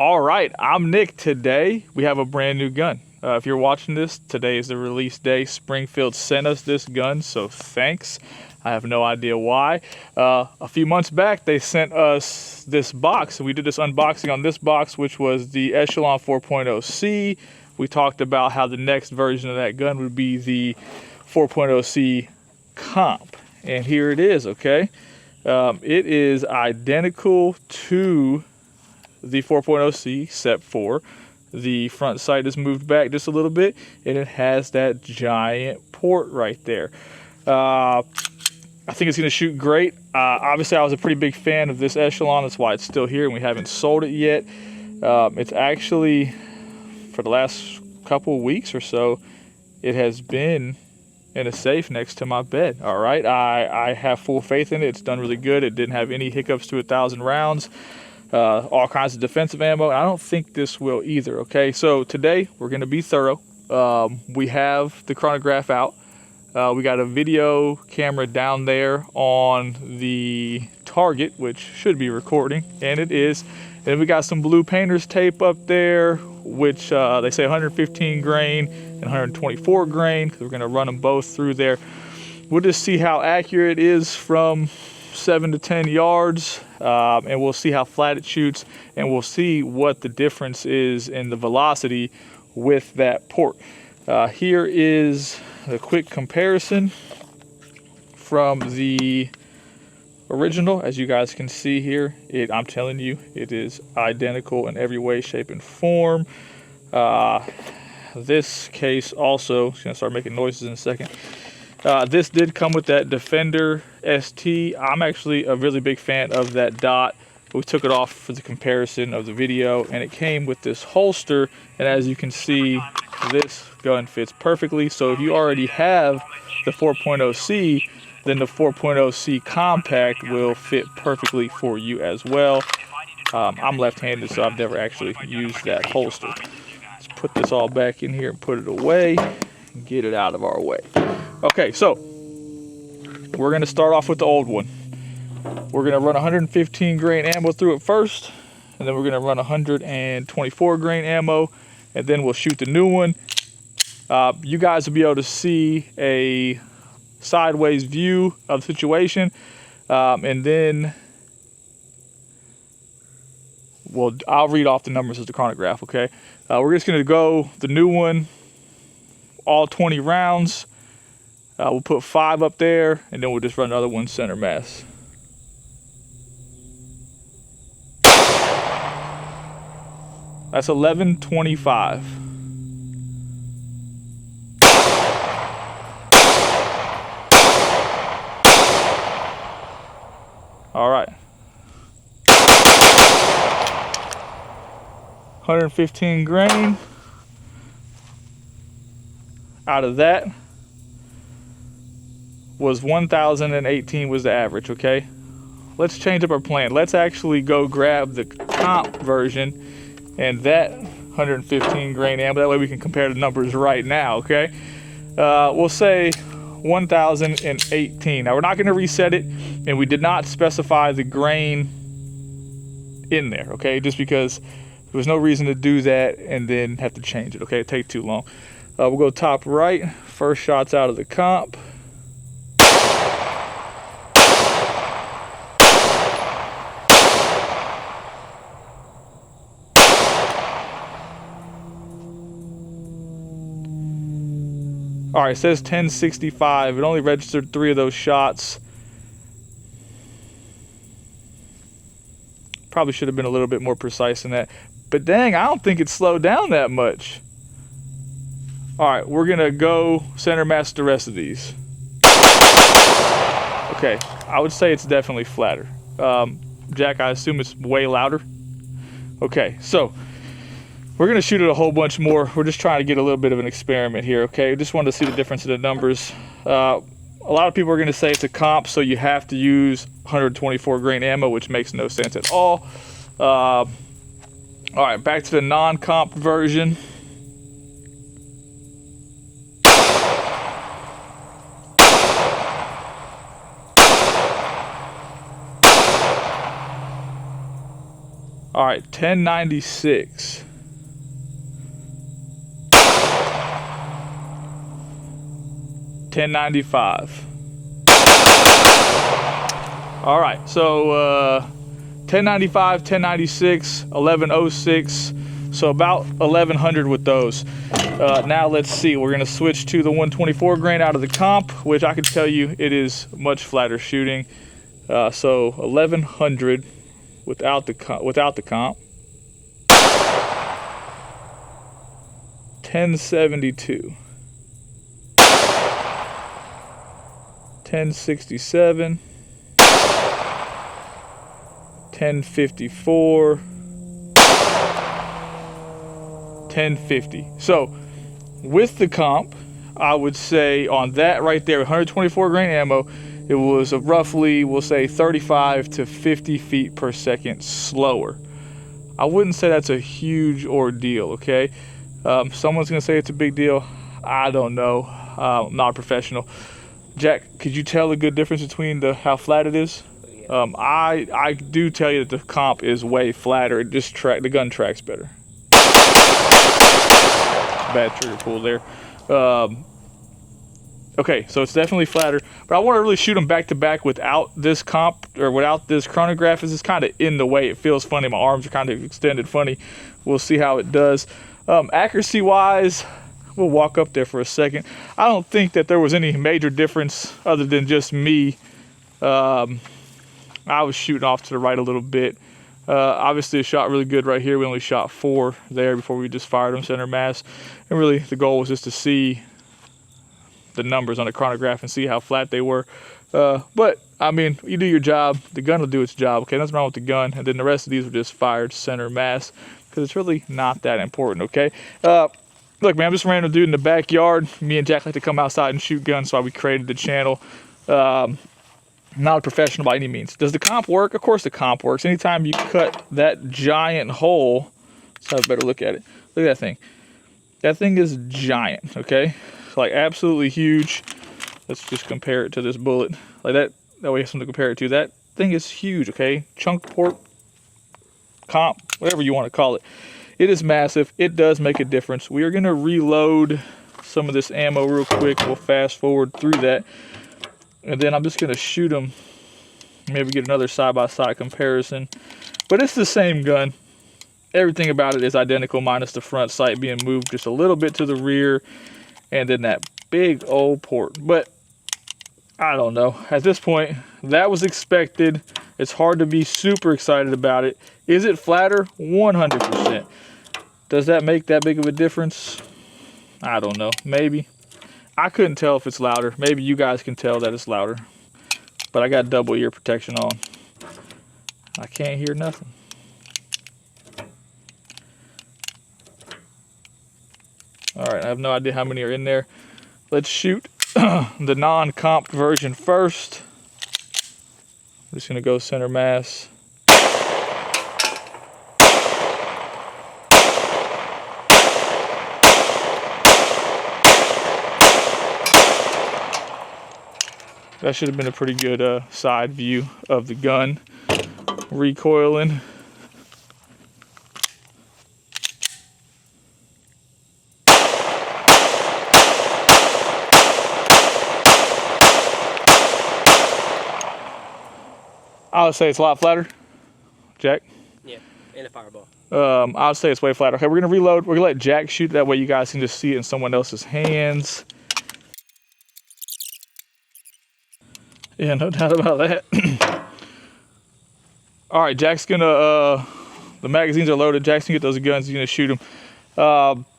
All right, I'm Nick. Today we have a brand new gun. If you're watching this, today is the release day. Springfield sent us this gun, so thanks. I have no idea why. A few months back, they sent us this box. We did this unboxing on this box, which was the Echelon 4.0C. We talked about how the next version of that gun would be the 4.0C Comp. And here it is, okay? It is identical to the 4.0C, except for the front sight is moved back just a little bit, and it has that giant port right there. I think it's going to shoot great. Obviously, I was a pretty big fan of this Echelon. That's why it's still here, and we haven't sold it yet. It's actually, for the last couple of weeks or so, it has been in a safe next to my bed. All right, I have full faith in it. It's done really good. It didn't have any hiccups to 1,000 rounds. All kinds of defensive ammo. I don't think this will either. Okay, so today we're going to be thorough. We have the chronograph out. We got a video camera down there on the target, which should be recording, and it is. And we got some blue painter's tape up there, which they say 115 grain and 124 grain, because we're going to run them both through there. We'll just see how accurate it is from 7 to 10 yards, and we'll see how flat it shoots, and we'll see what the difference is in the velocity with that port. Here is a quick comparison from the original. As you guys can see here, I'm telling you, it is identical in every way, shape, and form. This case also, it's gonna start making noises in a second. This did come with that Defender ST. I'm actually a really big fan of that dot. We took it off for the comparison of the video, and it came with this holster, and as you can see, this gun fits perfectly. So if you already have the 4.0C, then the 4.0C Compact will fit perfectly for you as well. I'm left-handed, so I've never actually used that holster. Let's put this all back in here and put it away and get it out of our way. Okay, so we're going to start off with the old one. We're going to run 115 grain ammo through it first, and then we're going to run 124 grain ammo, and then we'll shoot the new one. You guys will be able to see a sideways view of the situation, and then I'll read off the numbers of the chronograph, okay? We're just going to go the new one, all 20 rounds. We'll put 5 up there, and then we'll just run another one center mass. That's 1125. All right. 115 grain. Out of that was 1,018 was the average, okay? Let's change up our plan. Let's actually go grab the comp version and that 115 grain ammo. That way we can compare the numbers right now, okay? We'll say 1,018. Now we're not gonna reset it, and we did not specify the grain in there, okay? Just because there was no reason to do that and then have to change it, okay? It'd take too long. We'll go top right. First shot's out of the comp. All right, it says 1065. It only registered 3 of those shots. Probably should have been a little bit more precise than that. But dang, I don't think it slowed down that much. All right, we're gonna go center mass the rest of these. Okay, I would say it's definitely flatter. Jack, I assume it's way louder. Okay, so we're gonna shoot it a whole bunch more. We're just trying to get a little bit of an experiment here, okay? Just wanted to see the difference in the numbers. A lot of people are gonna say it's a comp, so you have to use 124 grain ammo, which makes no sense at all. All right, back to the non-comp version. All right, 1096. $10.95. All right, so $10.95, $10.96, $11.06. So about 1100 with those. Now let's see, we're gonna switch to the 124 grain out of the comp, which I can tell you it is much flatter shooting. So 1100 without the comp. 1072. 1067. 1054. 1050. So with the comp, I would say on that right there, 124 grain ammo, it was roughly, we'll say 35 to 50 feet per second slower. I wouldn't say that's a huge ordeal, okay? Someone's gonna say it's a big deal. I don't know. I'm not a professional. Jack, could you tell a good difference between how flat it is? I do tell you that the comp is way flatter. It just the gun tracks better. Bad trigger pull there. Okay, so it's definitely flatter, but I want to really shoot them back to back without this comp or without this chronograph. It's just kind of in the way. It feels funny. My arms are kind of extended funny. We'll see how it does. Accuracy wise, we'll walk up there for a second. I don't think that there was any major difference other than just me. I was shooting off to the right a little bit. Obviously it shot really good right here. We only shot 4 there before we just fired them center mass. And really the goal was just to see the numbers on the chronograph and see how flat they were. But I mean, you do your job, the gun will do its job. Okay, nothing wrong with the gun. And then the rest of these were just fired center mass because it's really not that important. Okay. Look, man, I'm just a random dude in the backyard. Me and Jack like to come outside and shoot guns, so we created the channel. Not a professional by any means. Does the comp work? Of course the comp works. Anytime you cut that giant hole, let's have a better look at it. Look at that thing. That thing is giant, okay? Like absolutely huge. Let's just compare it to this bullet. Like that way we have something to compare it to. That thing is huge, okay? Chunk port, comp, whatever you want to call it. It is massive. It does make a difference. We are gonna reload some of this ammo real quick. We'll fast forward through that. And then I'm just going to shoot them, maybe get another side-by-side comparison. But it's the same gun. Everything about it is identical, minus the front sight being moved just a little bit to the rear. And then that big old port. But I don't know. At this point, that was expected. It's hard to be super excited about it. Is it flatter? 100%. Does that make that big of a difference? I don't know. Maybe. I couldn't tell if it's louder. Maybe you guys can tell that it's louder. But I got double ear protection on. I can't hear nothing. Alright, I have no idea how many are in there. Let's shoot the non-comped version first. I'm just going to go center mass. That should have been a pretty good side view of the gun. Recoiling. I would say it's a lot flatter. Jack? Yeah, and a fireball. I would say it's way flatter. Okay, we're going to reload. We're going to let Jack shoot. That way you guys can just see it in someone else's hands. Yeah, no doubt about that. All right, Jack's gonna, the magazines are loaded. Jack's gonna get those guns. He's gonna shoot them.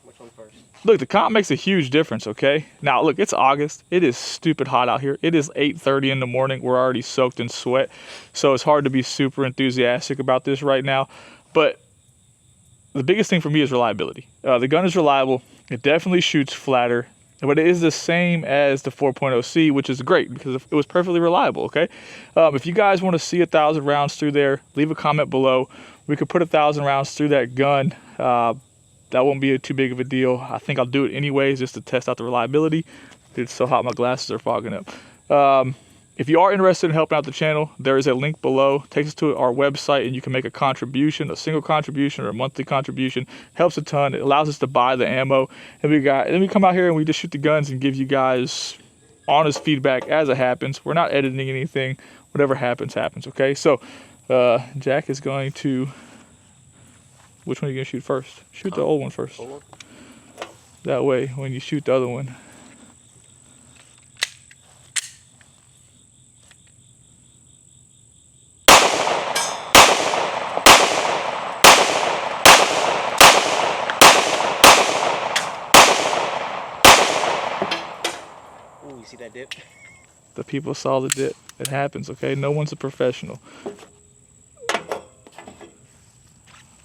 Which one first? Look, the comp makes a huge difference, okay? Now, look, it's August. It is stupid hot out here. It is 8:30 in the morning. We're already soaked in sweat. So it's hard to be super enthusiastic about this right now. But the biggest thing for me is reliability. The gun is reliable. It definitely shoots flatter. But it is the same as the 4.0C, which is great because it was perfectly reliable, okay? If you guys want to see 1,000 rounds through there, leave a comment below. We could put 1,000 rounds through that gun. That won't be too big of a deal. I think I'll do it anyways just to test out the reliability. It's so hot my glasses are fogging up. if you are interested in helping out the channel, there is a link below. Takes us to our website, and you can make a contribution, a single contribution or a monthly contribution. Helps a ton. It allows us to buy the ammo, and then we come out here and we just shoot the guns and give you guys honest feedback as it happens. We're not editing anything. Whatever happens, happens. Okay, so Jack is going to. Which one are you gonna shoot first? Shoot the old one first. Old one? That way, when you shoot the other one. Ooh, you see that dip? The people saw the dip. It happens, okay? No one's a professional.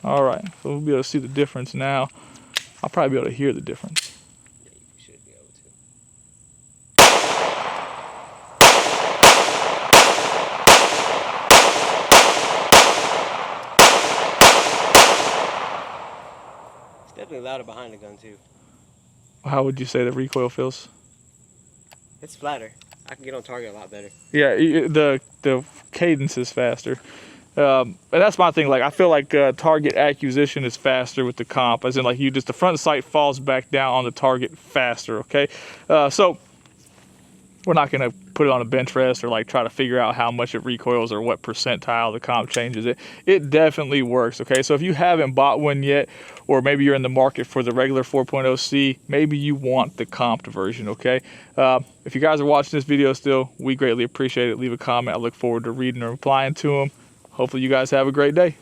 All right, so we'll be able to see the difference now. I'll probably be able to hear the difference. Yeah, you should be able to. It's definitely louder behind the gun too. How would you say the recoil feels? It's flatter. I can get on target a lot better. Yeah, the cadence is faster. And that's my thing. Like, I feel like target acquisition is faster with the comp, as in like the front sight falls back down on the target faster. Okay, so we're not gonna put it on a bench rest or like try to figure out how much it recoils or what percentile the comp changes it. It definitely works. Okay, so if you haven't bought one yet, or maybe you're in the market for the regular 4.0C, maybe you want the comped version. Okay, if you guys are watching this video still, we greatly appreciate it. Leave a comment. I look forward to reading and replying to them. Hopefully you guys have a great day.